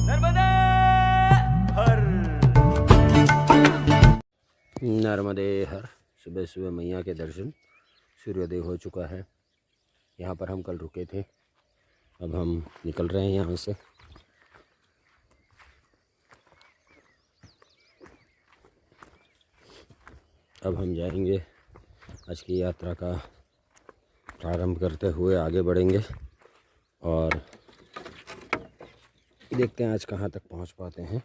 नर्मदे हर। नर्मदे हर। सुबह सुबह मैया के दर्शन, सूर्योदय हो चुका है। यहाँ पर हम कल रुके थे, अब हम निकल रहे हैं यहाँ से। अब हम जाएंगे, आज की यात्रा का प्रारंभ करते हुए आगे बढ़ेंगे और देखते हैं आज कहाँ तक पहुँच पाते हैं।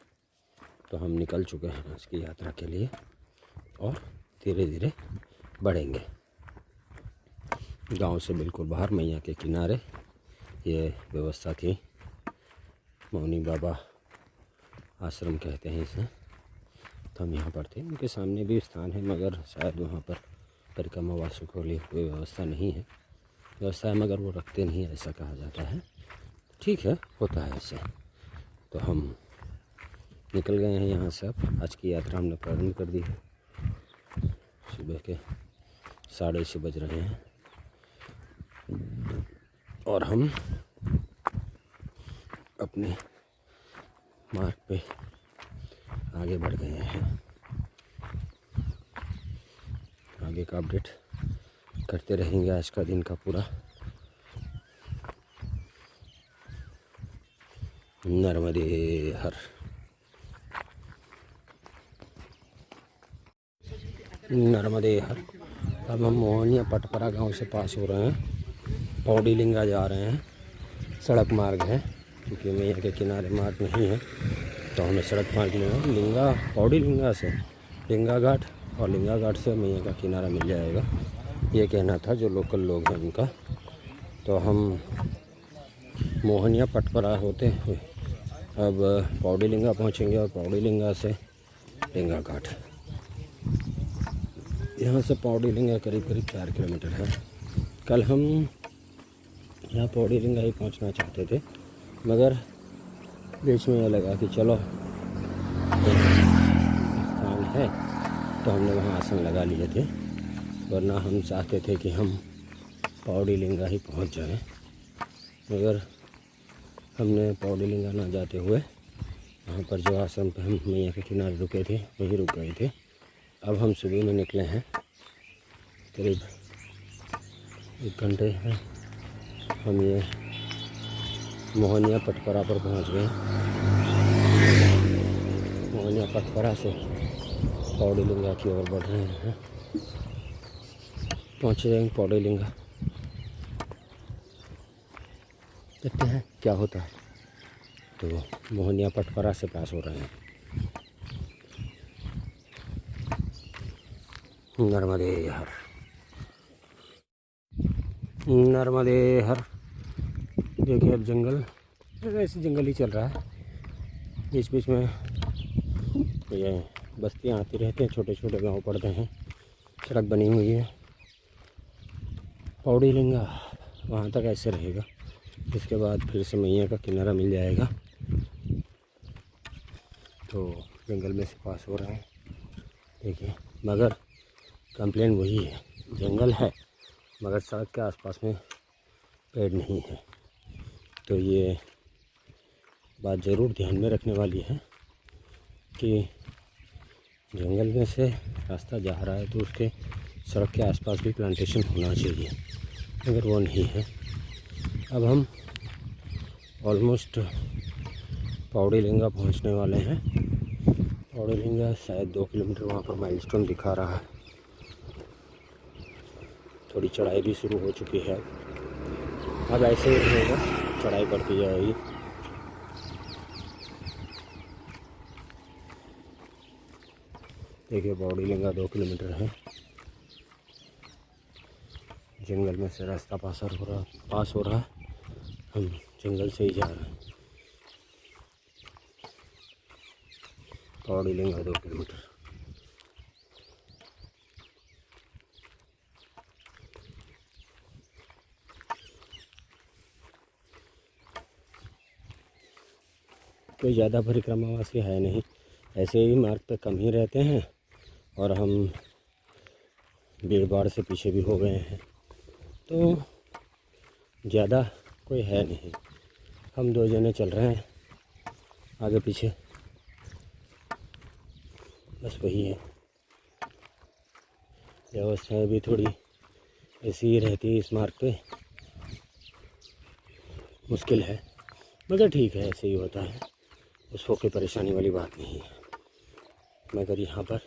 तो हम निकल चुके हैं आज की यात्रा के लिए और धीरे धीरे बढ़ेंगे। गांव से बिल्कुल बाहर मैया के किनारे ये व्यवस्था थी। मौनी बाबा आश्रम कहते हैं इसे। तो हम यहाँ पर थे, उनके सामने भी स्थान है, मगर शायद वहाँ पर परिक्रमा वासों के लिए कोई व्यवस्था नहीं है। व्यवस्था है मगर वो रखते नहीं है, ऐसा कहा जाता है। ठीक है, होता है ऐसे। तो हम निकल गए हैं यहाँ से। अब आज की यात्रा हमने प्रारंभ कर दी है। सुबह के 6:30 बज रहे हैं और हम अपने मार्ग पे आगे बढ़ गए हैं। आगे का अपडेट करते रहेंगे आज का दिन का पूरा। नर्मदे हर। नर्मदे हर। अब हम मोहनिया पटपरा गांव से पास हो रहे हैं, पौड़ी लिंगा जा रहे हैं। सड़क मार्ग है क्योंकि मैया के किनारे मार्ग नहीं है, तो हमें सड़क मार्ग में है। लिंगा, पौड़ी लिंगा से लिंगा घाट और लिंगा घाट से मैया का किनारा मिल जाएगा, ये कहना था जो लोकल लोग हैं उनका। तो हम मोहनिया पटपरा होते हुए अब पौड़ी लिंगा पहुँचेंगे और पौड़ी लिंगा से लिंगा घाट। यहाँ से पौड़ी लिंगा करीब 4 किलोमीटर है। कल हम यहाँ पौड़ी लिंगा ही पहुँचना चाहते थे, मगर बीच में यह लगा कि चलो स्थान है तो हमने वहाँ आसन लगा लिए थे, वरना हम चाहते थे कि हम पौड़ी लिंगा ही पहुँच जाएं। मगर हमने पौड़ी लिंगा ना जाते हुए वहाँ पर जो आश्रम पे हम मैया के किनारे रुके थे वहीं रुक गए थे। अब हम सुबह में निकले हैं, करीब 1 घंटे हैं। हम ये मोहनिया पटपरा पर पहुँच गए। मोहनिया पटपरा से पौड़ी लिंगा की ओर बढ़ रहे हैं। पहुँच जाएंगे पौड़ी लिंगा, देखते हैं क्या होता है। तो मोहनिया पटपरा से पास हो रहे हैं। नर्मदे हर। नर्मदे हर। देखिए अब जंगल, ऐसे जंगल ही चल रहा है। बीच बीच में ये बस्तियाँ आती रहती हैं, छोटे छोटे गांव पड़ते हैं। सड़क बनी हुई है। पौड़ी लिंगा वहाँ तक ऐसे रहेगा, इसके बाद फिर से मैया का किनारा मिल जाएगा। तो जंगल में से पास हो रहा है। देखिए, मगर कंप्लेन वही है, जंगल है मगर सड़क के आसपास में पेड़ नहीं है। तो ये बात ज़रूर ध्यान में रखने वाली है कि जंगल में से रास्ता जा रहा है तो उसके सड़क के आसपास भी प्लांटेशन होना चाहिए, मगर वो नहीं है। अब हम ऑलमोस्ट पौड़ी लिंगा पहुँचने वाले हैं। पौड़ी लिंगा शायद 2 किलोमीटर वहाँ पर माइलस्टोन दिखा रहा है। थोड़ी चढ़ाई भी शुरू हो चुकी है। अब ऐसे ही रहेगा, चढ़ाई बढ़ती जाएगी। देखिए पौड़ी लिंगा 2 किलोमीटर है। जंगल में से रास्ता पास हो रहा है। हम जंगल से ही जा रहे हैं। पौड़ी लिंगा 2 किलोमीटर। कोई ज़्यादा परिक्रमावासी है नहीं, ऐसे ही मार्ग पे कम ही रहते हैं और हम भीड़ भाड़ से पीछे भी हो गए हैं, तो ज़्यादा कोई है नहीं। हम 2 जने चल रहे हैं आगे पीछे बस वही है। व्यवस्थाएं भी थोड़ी ऐसी ही रहती है इस मार्ग पे, मुश्किल है मगर ठीक है, ऐसे ही होता है, उसको कोई परेशानी वाली बात नहीं है। मगर यहाँ पर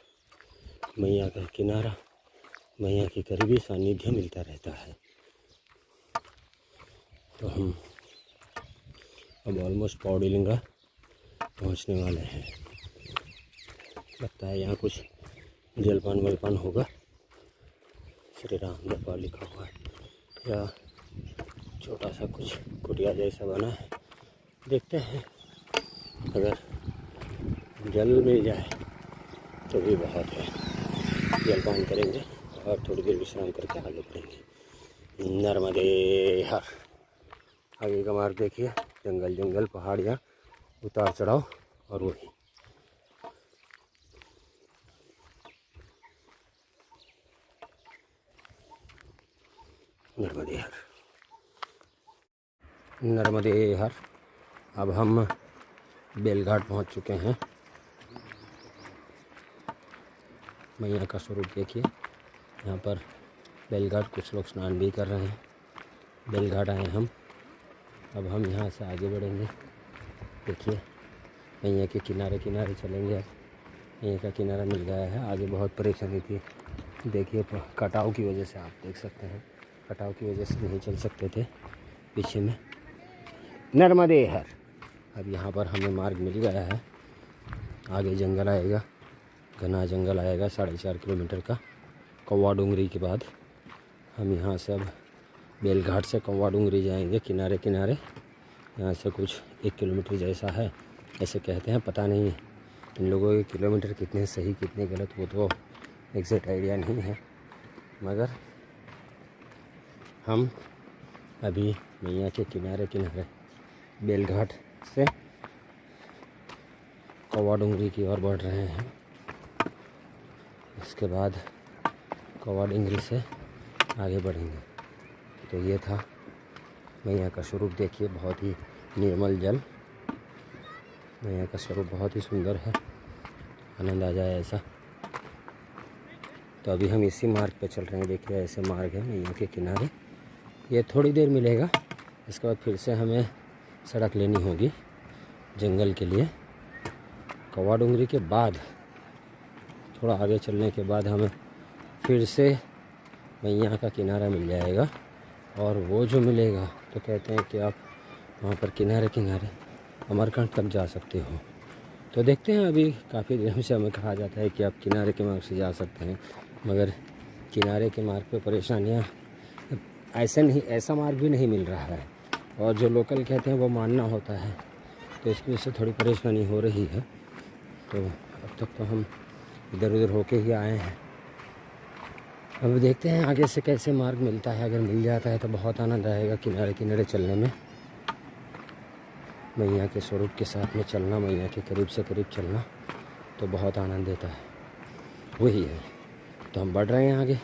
मैया का किनारा, मैया के करीबी सानिध्य मिलता रहता है। तो हम अब ऑलमोस्ट पौड़ीलिंगा पहुँचने वाले हैं। लगता है यहाँ कुछ जलपान वलपान होगा, श्री राम जपा लिखा हुआ है, या छोटा सा कुछ कुटिया जैसा बना है। देखते हैं, अगर जल मिल जाए तो भी बहुत है। जलपान करेंगे और थोड़ी देर विश्राम करके आगे बढ़ेंगे। नर्मदे हर। आगे का मार्ग देखिए, जंगल जंगल, पहाड़ियाँ, उतार चढ़ाव और वही। नर्मदे हर, नर्मदे हर। अब हम बेलघाट पहुंच चुके हैं। मैया का स्वरूप देखिए, यहाँ पर बेलघाट कुछ लोग स्नान भी कर रहे हैं। बेलघाट आए हम, अब हम यहाँ से आगे बढ़ेंगे। देखिए मैया के किनारे किनारे चलेंगे। अब मैया का किनारा मिल गया है। आगे बहुत परेशानी थी, देखिए कटाव की वजह से, आप देख सकते हैं कटाव की वजह से नहीं चल सकते थे पीछे में। नर्मदे हर। अब यहाँ पर हमें मार्ग मिल गया है। आगे जंगल आएगा, घना जंगल आएगा 4.5 किलोमीटर का। कौवा डूंगरी के बाद हम यहाँ से अब बेलघाट से कौवा डूंगरी जाएंगे किनारे किनारे। यहाँ से कुछ 1 किलोमीटर जैसा है, ऐसे कहते हैं, पता नहीं इन लोगों के किलोमीटर कितने सही कितने गलत, वो तो एग्जैक्ट आइडिया नहीं है। मगर हम अभी मैया के किनारे किनारे बेलघाट से कौवा डूंगरी की ओर बढ़ रहे हैं। इसके बाद कौवा डूंगरी से आगे बढ़ेंगे। तो ये था मैया का स्वरूप। देखिए बहुत ही निर्मल जल, मैया का स्वरूप बहुत ही सुंदर है, आनंद आ जाए ऐसा। तो अभी हम इसी मार्ग पे चल रहे हैं। देखिए ऐसे मार्ग है मैया के किनारे। ये थोड़ी देर मिलेगा, इसके बाद फिर से हमें सड़क लेनी होगी जंगल के लिए। कौवा डूंगरी के बाद थोड़ा आगे चलने के बाद हमें फिर से मैया का किनारा मिल जाएगा। और वो जो मिलेगा तो कहते हैं कि आप वहाँ पर किनारे किनारे अमरकंटक तक जा सकते हो। तो देखते हैं, अभी काफ़ी दिनों से हमें कहा जाता है कि आप किनारे के मार्ग से जा सकते हैं, मगर किनारे के मार्ग पे परेशानियाँ ऐसा मार्ग भी नहीं मिल रहा है। और जो लोकल कहते हैं वो मानना होता है, तो इसकी वजह से थोड़ी परेशानी हो रही है। तो अब तक तो हम इधर उधर होके ही आए हैं। अब देखते हैं आगे से कैसे मार्ग मिलता है। अगर मिल जाता है तो बहुत आनंद आएगा किनारे किनारे चलने में। मैया के स्वरूप के साथ में चलना, मैया के करीब से करीब चलना तो बहुत आनंद देता है, वही है। तो हम बढ़ रहे हैं आगे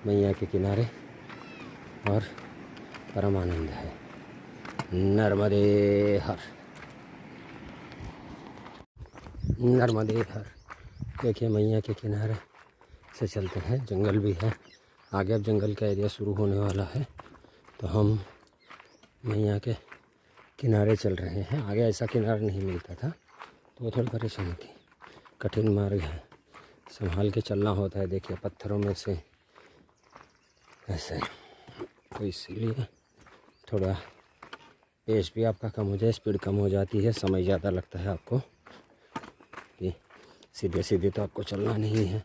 मैया के किनारे और परम आनंद है। नर्मदे हर, नर्मदे हर। देखिए मैया के किनारे से चलते हैं, जंगल भी है आगे। अब जंगल का एरिया शुरू होने वाला है, तो हम मैया के किनारे चल रहे हैं। आगे ऐसा किनारा नहीं मिलता था तो वो थोड़ी परेशानी थी। कठिन मार्ग है, संभाल के चलना होता है। देखिए पत्थरों में से ऐसे, तो इसीलिए थोड़ा पेस भी आपका कम हो जाए, स्पीड कम हो जाती है, समय ज़्यादा लगता है आपको। कि सीधे सीधे तो आपको चलना नहीं है,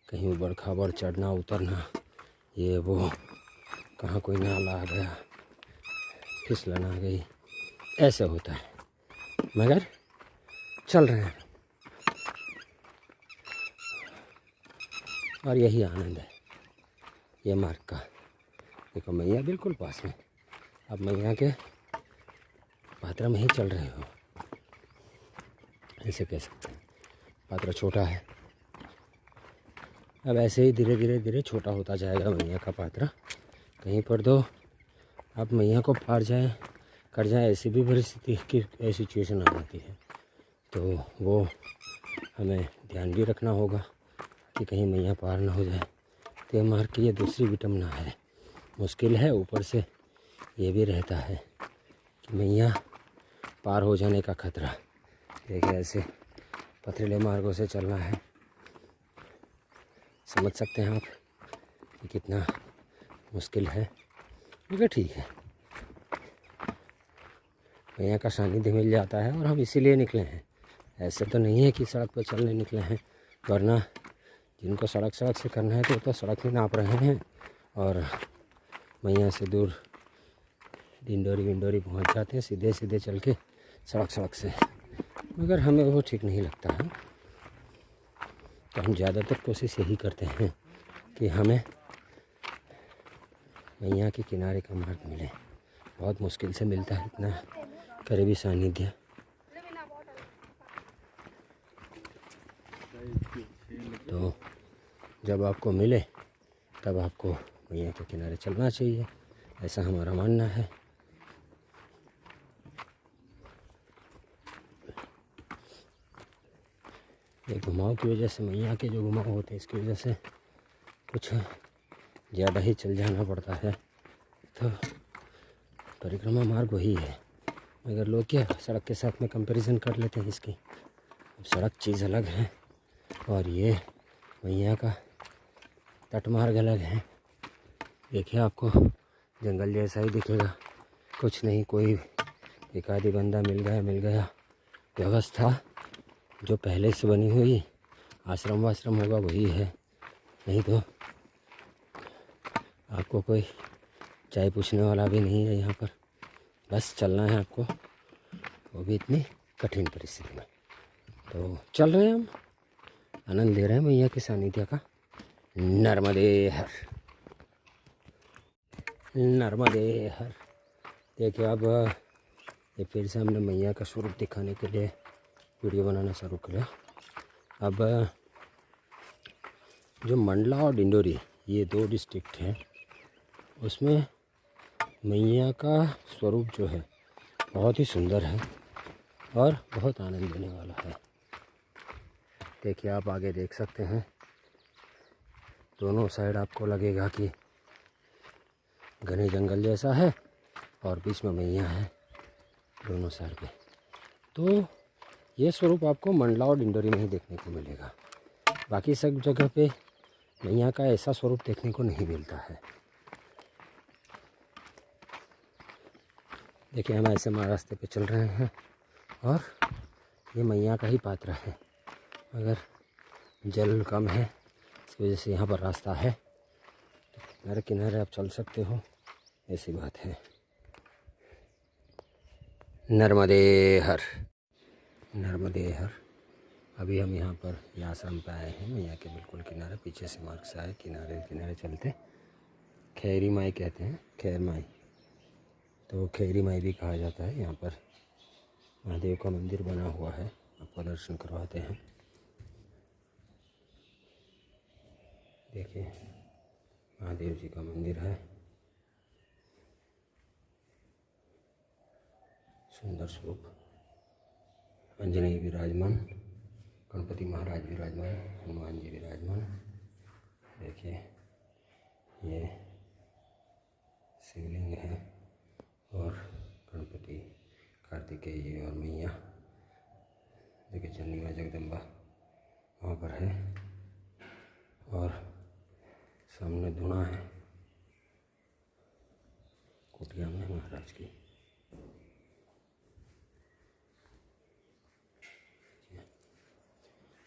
कहीं ऊबड़ खाबड़ चढ़ना उतरना, ये वो, कहाँ कोई नाला आ गया, फिसलन आ गई, ऐसे होता है। मगर चल रहे हैं और यही आनंद है ये मार्ग का। देखो मैया बिल्कुल पास में, अब मैया के पात्रा में ही चल रहे हो, ऐसे कह सकते हैं। पात्रा छोटा है, अब ऐसे ही धीरे धीरे धीरे छोटा होता जाएगा मैया का पात्रा। कहीं पर तो आप मैया को पार जाएं कट जाए, ऐसी भी परिस्थिति की सिचुएशन आ जाती है। तो वो हमें ध्यान भी रखना होगा कि कहीं मैया पार ना हो जाए। तो मार की ये दूसरी विटम ना है, मुश्किल है। ऊपर से ये भी रहता है कि मैया पार हो जाने का खतरा। देखिए ऐसे पथरीले मार्गों से चलना है, समझ सकते हैं आप कि कितना मुश्किल है। मगर ठीक है, मैया का सानिध्य मिल जाता है और हम इसीलिए निकले हैं। ऐसे तो नहीं है कि सड़क पर चलने निकले हैं, वरना जिनको सड़क से करना है तो सड़क ही नाप रहे हैं और मैया से दूर डिंडोरी विंडोरी पहुंच जाते हैं सीधे चल के सड़क से। मगर हमें वो ठीक नहीं लगता है, तो हम ज़्यादातर कोशिश यही करते हैं कि हमें मैया के किनारे का मार्ग मिले। बहुत मुश्किल से मिलता है इतना करीबी सानिध्य। तो जब आपको मिले तब आपको मैया के किनारे चलना चाहिए, ऐसा हमारा मानना है। ये घुमाव की वजह से, मैया के जो घुमाव होते हैं इसकी वजह से कुछ ज़्यादा ही चल जाना पड़ता है। तो परिक्रमा मार्ग वही है, मगर लोग क्या सड़क के साथ में कंपैरिजन कर लेते हैं इसकी। अब सड़क चीज़ अलग है और ये मैया का तट मार्ग अलग है। देखिए आपको जंगल जैसा ही दिखेगा, कुछ नहीं, कोई एक आधी बंदा मिल गया। व्यवस्था जो पहले से बनी हुई आश्रम वाश्रम होगा वही है, नहीं तो आपको कोई चाय पूछने वाला भी नहीं है यहाँ पर। बस चलना है आपको, वो भी इतनी कठिन परिस्थिति में। तो चल रहे हैं हम, आनंद ले रहे हैं मैया के सानिध्य का। नर्मदे हर, नर्मदे हर। देखिए अब ये फिर से हमने मैया का स्वरूप दिखाने के लिए वीडियो बनाना शुरू किया। अब जो मंडला और डिंडोरी ये 2 डिस्ट्रिक्ट हैं, उसमें मैया का स्वरूप जो है बहुत ही सुंदर है और बहुत आनंद देने वाला है। देखिए आप आगे देख सकते हैं, दोनों साइड आपको लगेगा कि घने जंगल जैसा है और बीच में मैया है दोनों साइड पे। तो ये स्वरूप आपको मंडला और डिंडोरी में ही देखने को मिलेगा, बाकी सब जगह पे मैया का ऐसा स्वरूप देखने को नहीं मिलता है। देखिए हम ऐसे रास्ते पे चल रहे हैं और ये मैया का ही पात्र है, मगर जल कम है इसकी वजह से यहाँ पर रास्ता है, किनारे किनारे आप चल सकते हो, ऐसी बात है। नर्मदे हर, नर्मदे हर। अभी हम यहाँ पर ये आश्रम पे आए हैं, मैया के बिल्कुल किनारे, पीछे से मार्ग से आए, किनारे किनारे चलते। खैरी माई कहते हैं, खैर माई, तो खैरी माई भी कहा जाता है। यहाँ पर महादेव का मंदिर बना हुआ है, आपको दर्शन करवाते हैं। देखिए महादेव जी का मंदिर है, सुंदर स्वरूप। अंजनेय विराजमान, गणपति महाराज विराजमान, हनुमान जी विराजमान। देखिए ये शिवलिंग है और गणपति, कार्तिकेय और मैया जगत जननी व जगदम्बा वहाँ पर है और सामने धुना है कुटिया में महाराज की।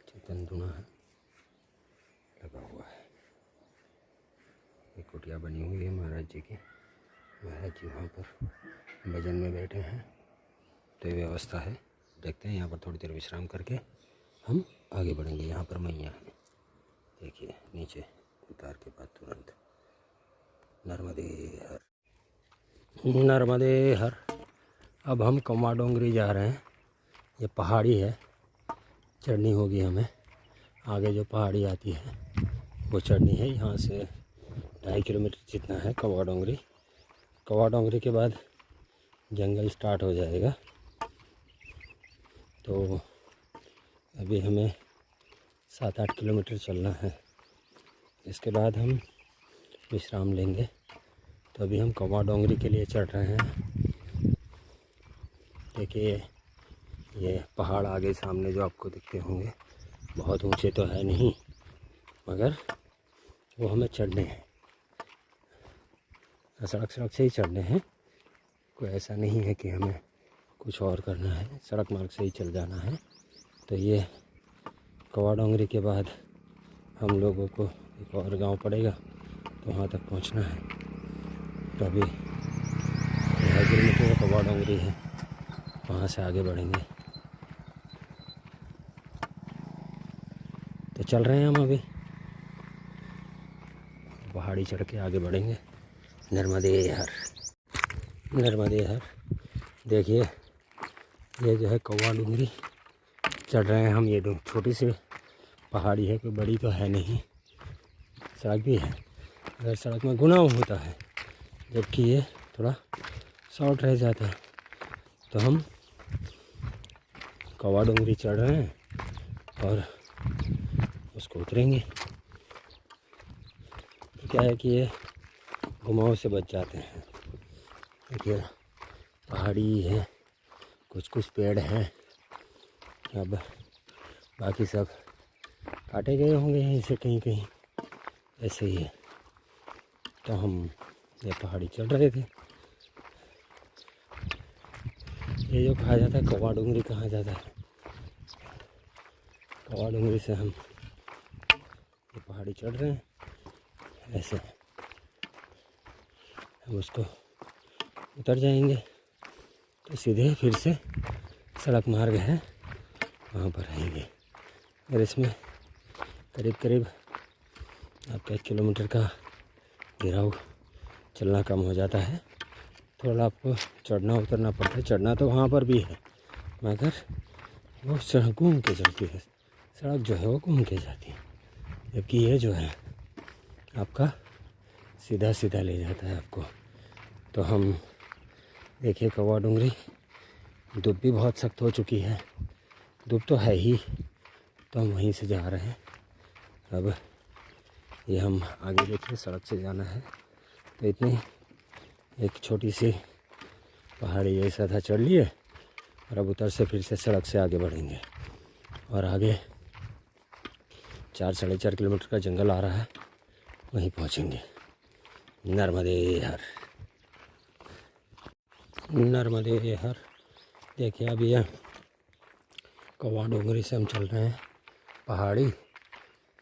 चेतन धुना है लगा हुआ है, एक कुटिया बनी हुई है महाराज जी की। महाराज जी वहाँ पर भजन में बैठे हैं, तो ये व्यवस्था है। देखते हैं यहाँ पर थोड़ी देर विश्राम करके हम आगे बढ़ेंगे। यहाँ पर मैया है, देखिए नीचे उतार के बाद तुरंत नर्मदे हर, नर्मदे हर। अब हम कौवा डोंगरी जा रहे हैं, ये पहाड़ी है, चढ़नी होगी हमें। आगे जो पहाड़ी आती है वो चढ़नी है, यहाँ से 2.5 किलोमीटर जितना है कौवा डोंगरी। कौवा डोंगरी के बाद जंगल स्टार्ट हो जाएगा। तो अभी हमें 7-8 किलोमीटर चलना है। इसके बाद हम विश्राम लेंगे। तो अभी हम कौवा डोंगरी के लिए चढ़ रहे हैं। देखिए ये पहाड़ आगे सामने जो आपको दिखते होंगे, बहुत ऊंचे तो है नहीं, मगर वो हमें चढ़ने हैं। सड़क से ही चढ़ने हैं। कोई ऐसा नहीं है कि हमें कुछ और करना है, सड़क मार्ग से ही चल जाना है। तो ये कौवा डोंगरी के बाद हम लोगों को एक और गांव पड़ेगा, तो वहाँ तक पहुँचना है। तो अभी 2.5 किलोमीटर कौवा डोंगरी है, वहाँ से आगे बढ़ेंगे। तो चल रहे हैं हम अभी, पहाड़ी चढ़ के आगे बढ़ेंगे। नर्मदे हर, नर्मदे हर। देखिए ये जो है कौवा डोंगरी चढ़ रहे हैं हम। ये छोटी सी पहाड़ी है, कोई बड़ी तो है नहीं। सड़क भी है, अगर सड़क में गुनाह होता है, जबकि ये थोड़ा शॉर्ट रह जाता है। तो हम कौवा डोंगरी चढ़ रहे हैं और उसको उतरेंगे। तो क्या है कि ये घुमाव से बच जाते हैं। देखिए पहाड़ी है, कुछ पेड़ हैं, अब बाकी सब काटे गए होंगे यहीं से कहीं कहीं, ऐसे ही है। तो हम ये पहाड़ी चढ़ रहे थे। ये जो कहा जाता है कौवा डोंगरी कहा जाता है, कौवा डोंगरी से हम ये पहाड़ी चढ़ रहे हैं। ऐसे हम उसको उतर जाएंगे तो सीधे फिर से सड़क मार्ग है, वहाँ पर रहेंगे। और इसमें करीब आपका 1 किलोमीटर का गिराव चलना कम हो जाता है। थोड़ा आपको चढ़ना उतरना पड़ता है। चढ़ना तो वहाँ पर भी है, मगर वो सड़क घूम के चलती है, सड़क जो है वो घूम के जाती है। जबकि ये जो है आपका सीधा ले जाता है आपको। तो हम देखिए कौवा डोंगरी, धूप भी बहुत सख्त हो चुकी है, धूप तो है ही, तो हम वहीं से जा रहे हैं। अब ये हम आगे देखिए सड़क से जाना है। तो इतनी एक छोटी सी पहाड़ी ऐसा था, चढ़ लिए और अब उतर से फिर से सड़क से आगे बढ़ेंगे। और आगे 4-4.5 किलोमीटर का जंगल आ रहा है, वहीं पहुंचेंगे। नर्मदे हर, नर्मदे हर। देखिए अब ये कौवा डोंगरी से हम चल रहे हैं, पहाड़ी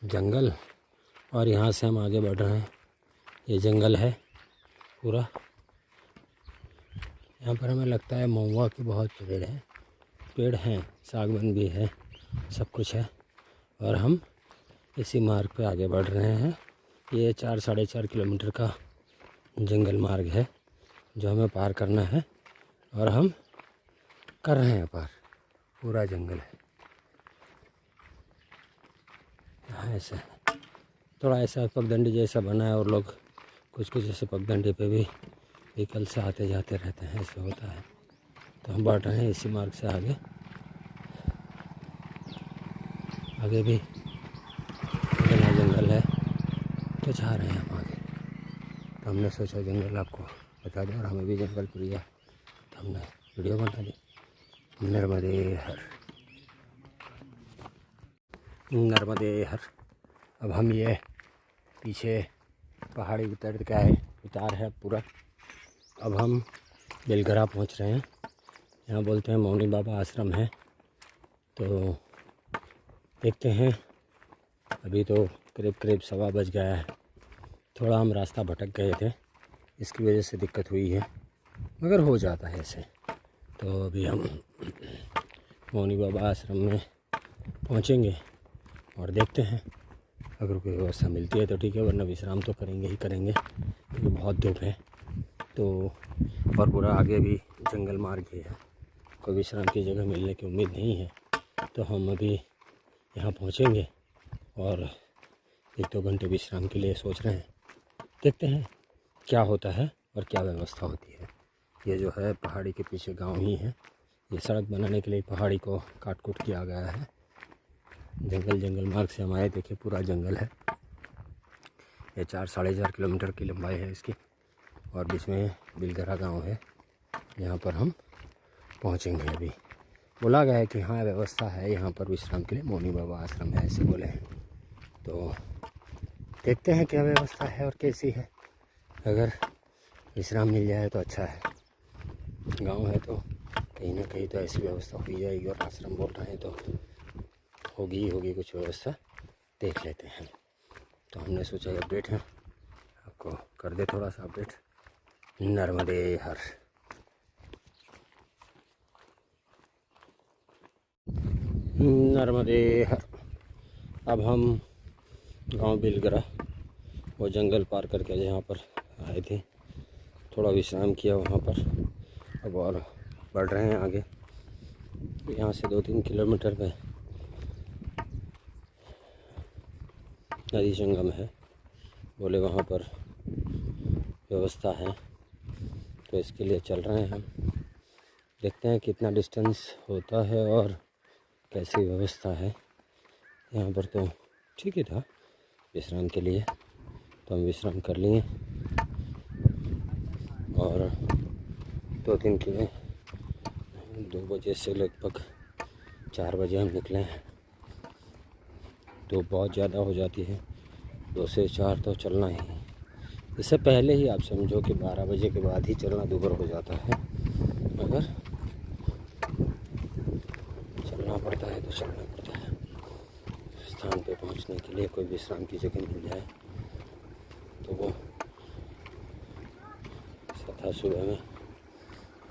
जंगल, और यहाँ से हम आगे बढ़ रहे हैं। ये जंगल है पूरा। यहाँ पर हमें लगता है महुआ के बहुत पेड़ हैं, सागवन भी है, सब कुछ है। और हम इसी मार्ग पे आगे बढ़ रहे हैं। ये 4-4.5 किलोमीटर का जंगल मार्ग है जो हमें पार करना है, और हम कर रहे हैं पार। पूरा जंगल है यहाँ। ऐसा थोड़ा ऐसा पगडंडी जैसा बना है, और लोग कुछ ऐसे पगडंडी पे भी व्हीकल से आते जाते रहते हैं, ऐसे होता है। तो हम बढ़ रहे हैं इसी मार्ग से आगे भी घना जंगल है, तो जा रहे हैं हम आगे। तो हमने सोचा जंगल आपको बता दें, और हमें भी जंगल प्रिय है, तो हमने वीडियो बना दी। नर्मदे हर, नर्मदे हर। अब हम ये पीछे पहाड़ी उतार है पूरा। अब हम बेलघरा पहुंच रहे हैं। यहाँ बोलते हैं मौनी बाबा आश्रम है। तो देखते हैं, अभी तो करीब 1:15 बज गया है। थोड़ा हम रास्ता भटक गए थे, इसकी वजह से दिक्कत हुई है, मगर हो जाता है ऐसे। तो अभी हम मौनी बाबा आश्रम में पहुँचेंगे और देखते हैं, अगर कोई व्यवस्था मिलती है तो ठीक है, वरना विश्राम तो करेंगे ही करेंगे, क्योंकि बहुत धूप है। तो और पूरा आगे भी जंगल मार्ग ही है, कोई विश्राम की जगह मिलने की उम्मीद नहीं है। तो हम अभी यहाँ पहुँचेंगे और 1-2 घंटे विश्राम के लिए सोच रहे हैं। देखते हैं क्या होता है और क्या व्यवस्था होती है। ये जो है पहाड़ी के पीछे गांव ही है। ये सड़क बनाने के लिए पहाड़ी को काट कूट किया गया है। जंगल मार्ग से हम आए, देखिए पूरा जंगल है। ये 4-4.5 किलोमीटर की लंबाई है इसकी, और बीच में बिलगरा गांव है। यहाँ पर हम पहुँचेंगे। अभी बोला गया है कि हाँ व्यवस्था है यहाँ पर विश्राम के लिए, मौनी बाबा आश्रम है ऐसे बोले हैं। तो देखते हैं क्या व्यवस्था है और कैसी है। अगर विश्राम मिल जाए तो अच्छा है। गांव है तो कहीं ना कहीं तो ऐसी व्यवस्था हो जाएगी, और आश्रम बोल रहे हैं तो होगी कुछ व्यवस्था, देख लेते हैं। तो हमने सोचा अपडेट है आपको कर दे थोड़ा सा अपडेट। नर्मदे हर। नर्मदे हर। अब हम गांव बिलगरा वो जंगल पार करके जहाँ पर आए थे, थोड़ा विश्राम किया वहाँ पर। अब और बढ़ रहे हैं आगे। यहाँ से 2-3 किलोमीटर पे नदी संगम है, बोले वहाँ पर व्यवस्था है, तो इसके लिए चल रहे हैं हम। देखते हैं कितना डिस्टेंस होता है और कैसी व्यवस्था है। यहाँ पर तो ठीक ही था विश्राम के लिए, तो हम विश्राम कर लिए और 2-3 किलो 2 बजे से लगभग 4 बजे हम निकले हैं। तो बहुत ज़्यादा हो जाती है, 2 से 4 तो चलना ही। इससे पहले ही आप समझो कि 12 बजे के बाद ही चलना दूभर हो जाता है। अगर चलना पड़ता है तो चलना पड़ता है। स्थान पे पहुंचने के लिए कोई विश्राम की जगह मिल जाए तो वो था सुबह में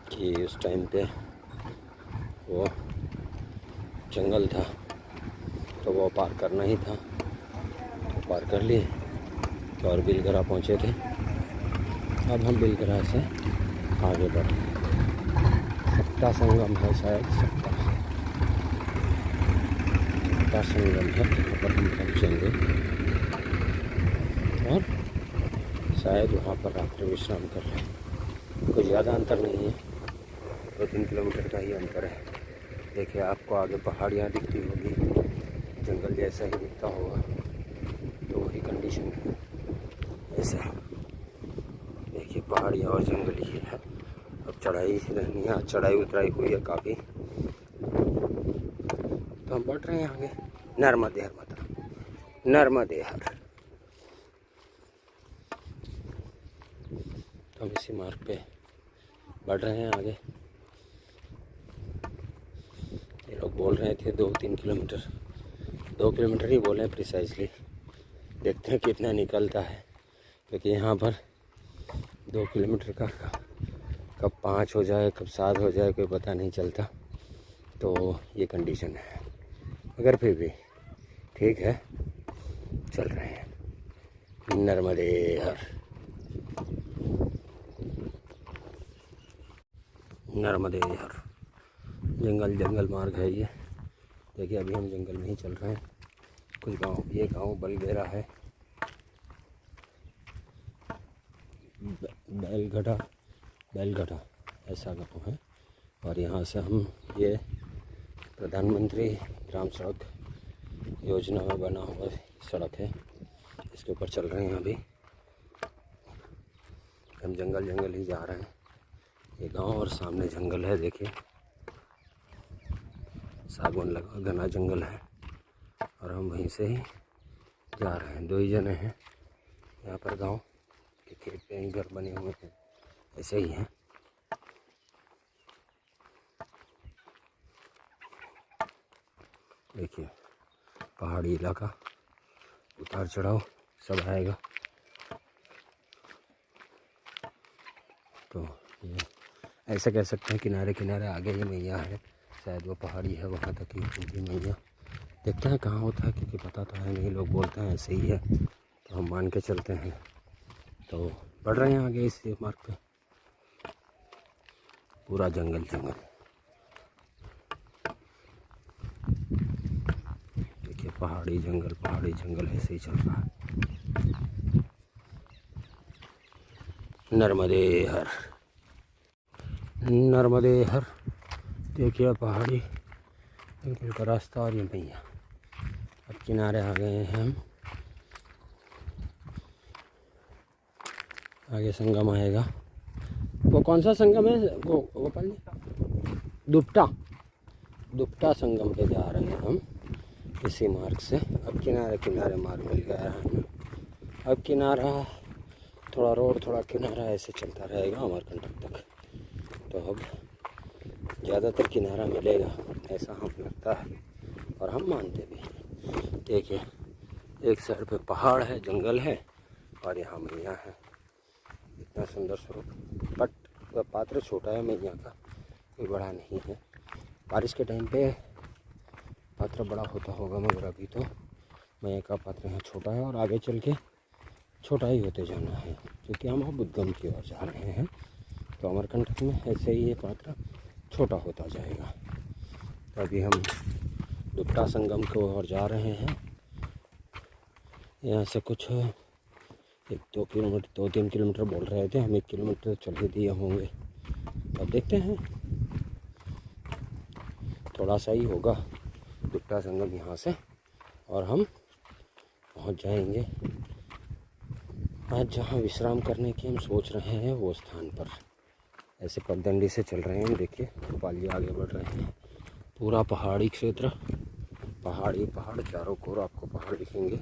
कि उस टाइम पे वो जंगल था तो वो पार करना ही था, तो पार कर लिए और बिलगरा पहुँचे थे। अब हम बिलगरा से आगे बढ़े। सप्ता संगम है शायद, सप्ता संगम है, वहाँ पर हम पहुँचेंगे और शायद वहाँ पर रात्रि विश्राम कर लें। कोई ज़्यादा अंतर नहीं है, 2-3 किलोमीटर का ही अंतर है। देखिए आपको आगे पहाड़ियाँ दिखती होगी, जंगल जैसा ही दिखता होगा, तो वही कंडीशन है ऐसा। देखिए पहाड़ियाँ और जंगल ही है। अब चढ़ाई रहनी है, चढ़ाई उतराई हुई है काफ़ी, तो हम बढ़ रहे हैं आगे। नर्मदे हर माता, नर्मदे हर। तो हम इसी मार्ग पे बढ़ रहे हैं आगे। ये लोग बोल रहे थे 2-3 किलोमीटर, 2 किलोमीटर ही बोले हैं प्रिसाइजली। देखते हैं कितना निकलता है, क्योंकि यहाँ पर 2 किलोमीटर का कब 5 हो जाए कब 7 हो जाए कोई पता नहीं चलता। तो ये कंडीशन है, मगर फिर भी ठीक है, चल रहे हैं। नर्मदे हर, नर्मदे हर। जंगल मार्ग है ये। देखिए अभी हम जंगल में ही चल रहे हैं। कुछ गांव, ये गांव बलगेरा है, बैलगढ़ा ऐसा गांव है। और यहाँ से हम, ये प्रधानमंत्री ग्राम सड़क योजना में बना हुआ सड़क है, इसके ऊपर चल रहे हैं अभी। हम जंगल ही जा रहे हैं। ये गांव और सामने जंगल है, देखिए सागवान लगा घना जंगल है, और हम वहीं से ही जा रहे हैं। 2 ही जने हैं यहाँ पर। गांव के खेत पे ही घर बने हुए हैं, ऐसे ही हैं। देखिए पहाड़ी इलाका, उतार चढ़ाव सब आएगा। तो ये ऐसा कह सकते हैं किनारे आगे ही मैया है, शायद वो पहाड़ी है, वहाँ तक ही होगी मैया। देखते हैं कहाँ होता है, क्योंकि पता तो है नहीं, लोग बोलते हैं ऐसे ही है तो हम मान के चलते हैं। तो बढ़ रहे हैं आगे इस मार्ग पे। पूरा जंगल देखिए, पहाड़ी जंगल ऐसे ही चल रहा है। नर्मदे हर। नर्मदे हर। देखिए पहाड़ी बिल्कुल का रास्ता और ये मैया। अब किनारे आ गए हैं हम। आगे संगम आएगा। वो कौन सा संगम है गोपाल जी? दुपटा संगम पे जा रहे हैं हम इसी मार्ग से। अब किनारे किनारे मार्ग मिल गया है हमें। अब किनारा थोड़ा रोड थोड़ा किनारा ऐसे चलता रहेगा अमरकंटक तक। तो अब ज़्यादातर किनारा मिलेगा ऐसा हमें लगता है और हम मानते भी हैं। देखिए एक साइड पे पहाड़ है, जंगल है और यहाँ मैया है। इतना सुंदर स्वरूप, बट वह पात्र छोटा है मैया का, कोई बड़ा नहीं है। बारिश के टाइम पे पात्र बड़ा होता होगा, मगर अभी तो मैया का पात्र यहाँ छोटा है और आगे चल के छोटा ही होते जाना है, क्योंकि हम अब उद्गम की ओर जा रहे हैं। तो अमरकंटक में ऐसे ही ये पात्र छोटा होता जाएगा। तो अभी हम दुपटा संगम की ओर जा रहे हैं। यहाँ से कुछ 1-2 किलोमीटर 2-3 किलोमीटर बोल रहे थे, हम 1 किलोमीटर चल ही दिए होंगे। अब देखते हैं, थोड़ा सा ही होगा दुपटा संगम यहाँ से और हम पहुँच जाएंगे आज जहाँ विश्राम करने की हम सोच रहे हैं वो स्थान पर। ऐसे पगडंडी से चल रहे हैं। देखिए गोपाल जी आगे बढ़ रहे हैं। पूरा पहाड़ी क्षेत्र, पहाड़ी पहाड़, चारों ओर आपको पहाड़ दिखेंगे,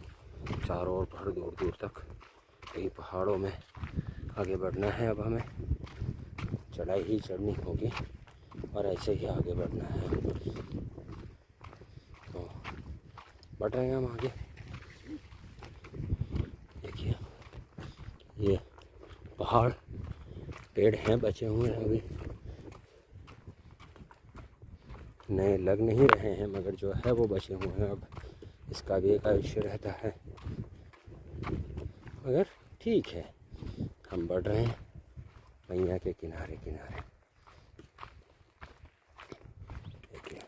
चारों ओर पहाड़ दूर दूर तक। यही पहाड़ों में आगे बढ़ना है। अब हमें चढ़ाई ही चढ़नी होगी और ऐसे ही आगे बढ़ना है। तो बढ़ रहे हैं हम आगे। देखिए ये पहाड़, पेड़ हैं बचे हुए हैं, अभी नए लग नहीं रहे हैं, मगर जो है वो बचे हुए हैं। अब इसका भी एक आयुष्य रहता है, मगर ठीक है, हम बढ़ रहे हैं मैया के किनारे किनारे। देखिए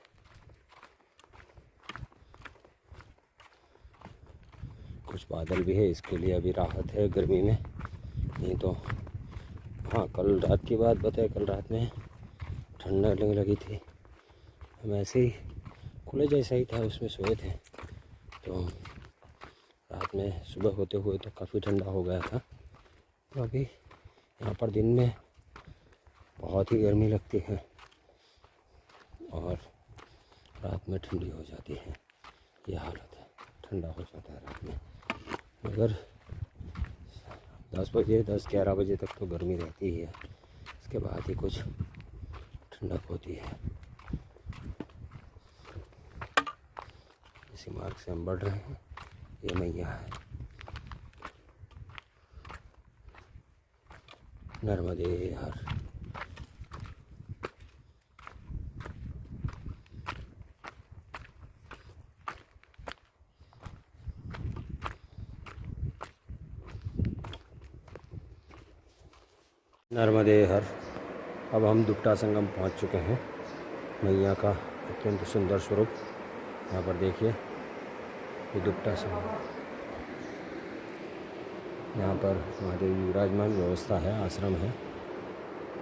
कुछ बादल भी है, इसके लिए अभी राहत है गर्मी में। नहीं तो हाँ, कल रात की बात बताए, कल रात में ठंड लगने लगी थी। हम ऐसे ही खुले जैसा ही था उसमें सोए थे, तो रात में सुबह होते हुए तो काफ़ी ठंडा हो गया था। तो अभी यहाँ पर दिन में बहुत ही गर्मी लगती है और रात में ठंडी हो जाती है। ये हालत है, ठंडा हो जाता है रात में। मगर 10 बजे 10-11 बजे तक तो गर्मी रहती ही है, इसके बाद ही कुछ ठंडक होती है। इसी मार्ग से हम बढ़ रहे हैं। ये मैया है, नर्मदे हर। नर्मदे हर। अब हम दुपटा संगम पहुंच चुके हैं। मैया का अत्यंत सुंदर स्वरूप यहाँ पर देखिए, ये दुपटा संगम। यहाँ पर महादेव जी विराजमान, व्यवस्था है, आश्रम है,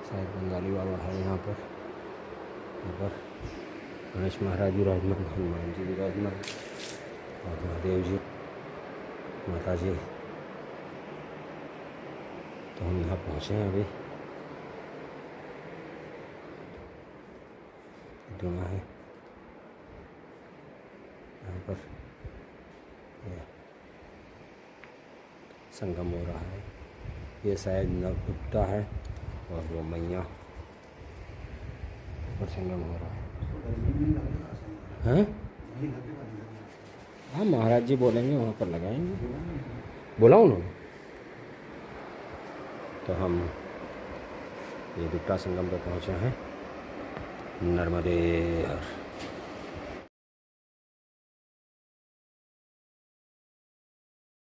शायद बंगाली बाबा है यहाँ पर। गणेश महाराज विराजमान, हनुमान जी विराजमान और महादेव जी, माता जी। तो हम यहाँ पहुँचे हैं अभी। धुआं है यहाँ पर, ये संगम हो रहा है। ये शायद दुपटा है और वो मैया पर संगम हो रहा है। हैं? हाँ, महाराज जी बोलेंगे वहाँ पर लगाएंगे, बोला उन्होंने। तो हम ये दुपटा संगम पर पहुँचे हैं। नर्मदे हर।